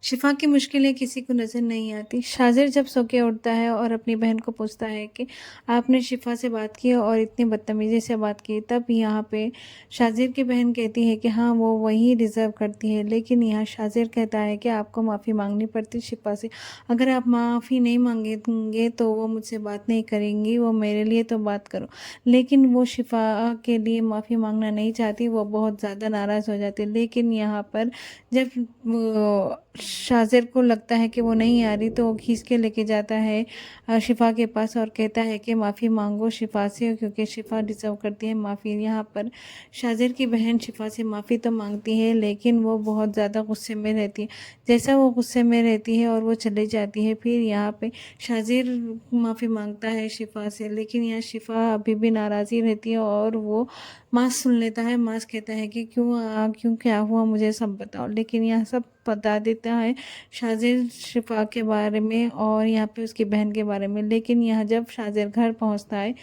शिफा की मुश्किलें किसी को नज़र नहीं आती। शाज़िर जब सो के उठता है और अपनी बहन को पूछता है कि आपने शिफा से बात की और इतनी बदतमीज़ी से बात की, तब यहाँ पे शाज़िर की बहन कहती है कि हाँ, वो वही डिज़र्व करती है। लेकिन यहाँ शाज़िर कहता है कि आपको माफ़ी माँगनी पड़ती शिफा से। अगर आप माफ़ी नहीं माँगेंगे तो वो मुझसे बात नहीं करेंगी, वो मेरे लिए तो बात करो। लेकिन वो शिफा के लिए माफ़ी माँगना नहीं चाहती, वो बहुत ज़्यादा नाराज़ हो जाती है। लेकिन यहाँ पर जब वो शाज़िर को लगता है कि वो नहीं आ रही, तो वो खींच के लेके जाता है शिफ़ा के पास और कहता है कि माफ़ी मांगो शिफ़ा से, क्योंकि शिफ़ा डिज़र्व करती है माफ़ी। यहाँ पर शाज़िर की बहन शिफ़ा से माफ़ी तो मांगती है, लेकिन वो बहुत ज़्यादा गुस्से में रहती है। जैसा वो गुस्से में रहती है और वो चली जाती है, फिर यहाँ पे शाज़िर माफ़ी मांगता है शिफ़ा से, लेकिन यहाँ शिफ़ा अभी भी नाराज़ी रहती है और वो मास सुन लेता है। मास कहता है कि क्यों क्या हुआ, मुझे सब बताओ। लेकिन यह सब बता देता है शाज़िर शिफ़ा के बारे में और यहाँ पे उसकी बहन के बारे में। लेकिन यहाँ जब शाज़िर घर पहुँचता है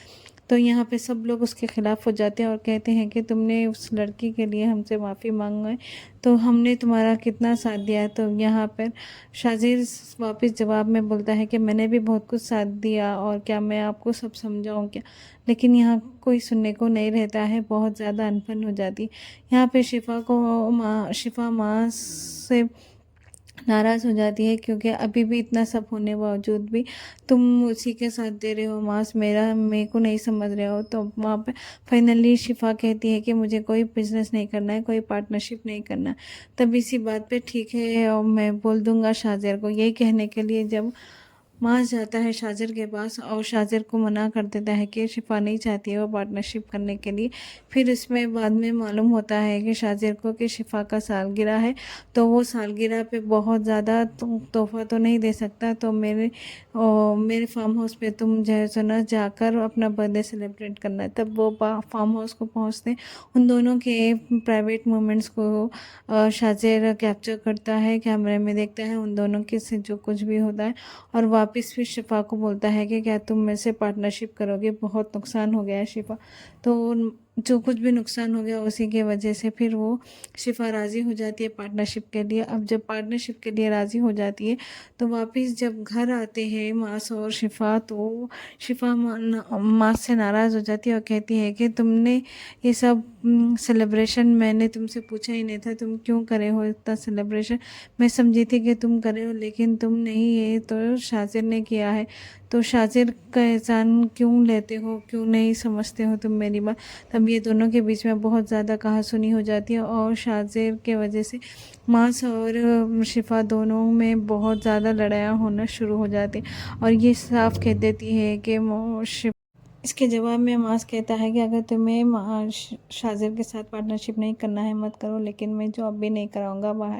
तो यहाँ पे सब लोग उसके ख़िलाफ़ हो जाते हैं और कहते हैं कि तुमने उस लड़की के लिए हमसे माफ़ी मांगी, तो हमने तुम्हारा कितना साथ दिया है। तो यहाँ पर शाज़िर वापस जवाब में बोलता है कि मैंने भी बहुत कुछ साथ दिया और क्या मैं आपको सब समझाऊँ क्या। लेकिन यहाँ कोई सुनने को नहीं रहता है, बहुत ज़्यादा अनबन हो जाती। यहाँ पे शिफ़ा माँ से नाराज़ हो जाती है, क्योंकि अभी भी इतना सब होने बावजूद भी तुम उसी के साथ दे रहे हो, मास मेरे को नहीं समझ रहे हो। तो वहाँ पे फाइनली शिफ़ा कहती है कि मुझे कोई बिज़नेस नहीं करना है, कोई पार्टनरशिप नहीं करना। तब इसी बात पे ठीक है और मैं बोल दूँगा शाज़िर को, यही कहने के लिए जब मास जाता है शाज़िर के पास और शाज़िर को मना कर देता है कि शिफ़ा नहीं चाहती है वो पार्टनरशिप करने के लिए। फिर इसमें बाद में मालूम होता है कि शाज़िर को कि शिफ़ा का सालगिरह है, तो वो सालगिरह पे बहुत ज़्यादा तोहफ़ा तो नहीं दे सकता, तो मेरे फार्म हाउस पे तुम जो है सो ना जाकर अपना बर्थडे सेलिब्रेट करना है। तब वो फार्म हाउस को पहुँचते उन दोनों के प्राइवेट मोमेंट्स को शाज़िर कैप्चर करता है, कैमरे में देखता है उन दोनों के से जो कुछ भी होता है, और वापस फिर शिफ़ा को बोलता है कि क्या तुम मेरे से पार्टनरशिप करोगे, बहुत नुकसान हो गया है शिफ़ा। तो जो कुछ भी नुकसान हो गया उसी की वजह से फिर वो शिफ़ा राज़ी हो जाती है पार्टनरशिप के लिए। अब जब पार्टनरशिप के लिए राज़ी हो जाती है तो वापस जब घर आते हैं मास और शिफ़ा, तो शिफ़ा मास से नाराज़ हो जाती है और कहती है कि तुमने ये सब सेलिब्रेशन मैंने तुमसे पूछा ही नहीं था, तुम क्यों करे हो इतना सेलिब्रेशन। मैं समझी थी कि तुम करे हो, लेकिन तुम नहीं, ये तो शाज़िर ने किया है। तो शाज़िर का एहसान क्यों लेते हो, क्यों नहीं समझते हो तुम मेरी बात। तब ये दोनों के बीच में बहुत ज़्यादा कहासुनी हो जाती है और शाज़िर के वजह से मास और शिफ़ा दोनों में बहुत ज़्यादा लड़ाइयाँ होना शुरू हो जाती और ये साफ कह देती है कि इसके जवाब में मास कहता है कि अगर तुम्हें शाज़िर के साथ पार्टनरशिप नहीं करना है मत करो, लेकिन मैं जॉब भी नहीं कराऊंगा बाहर।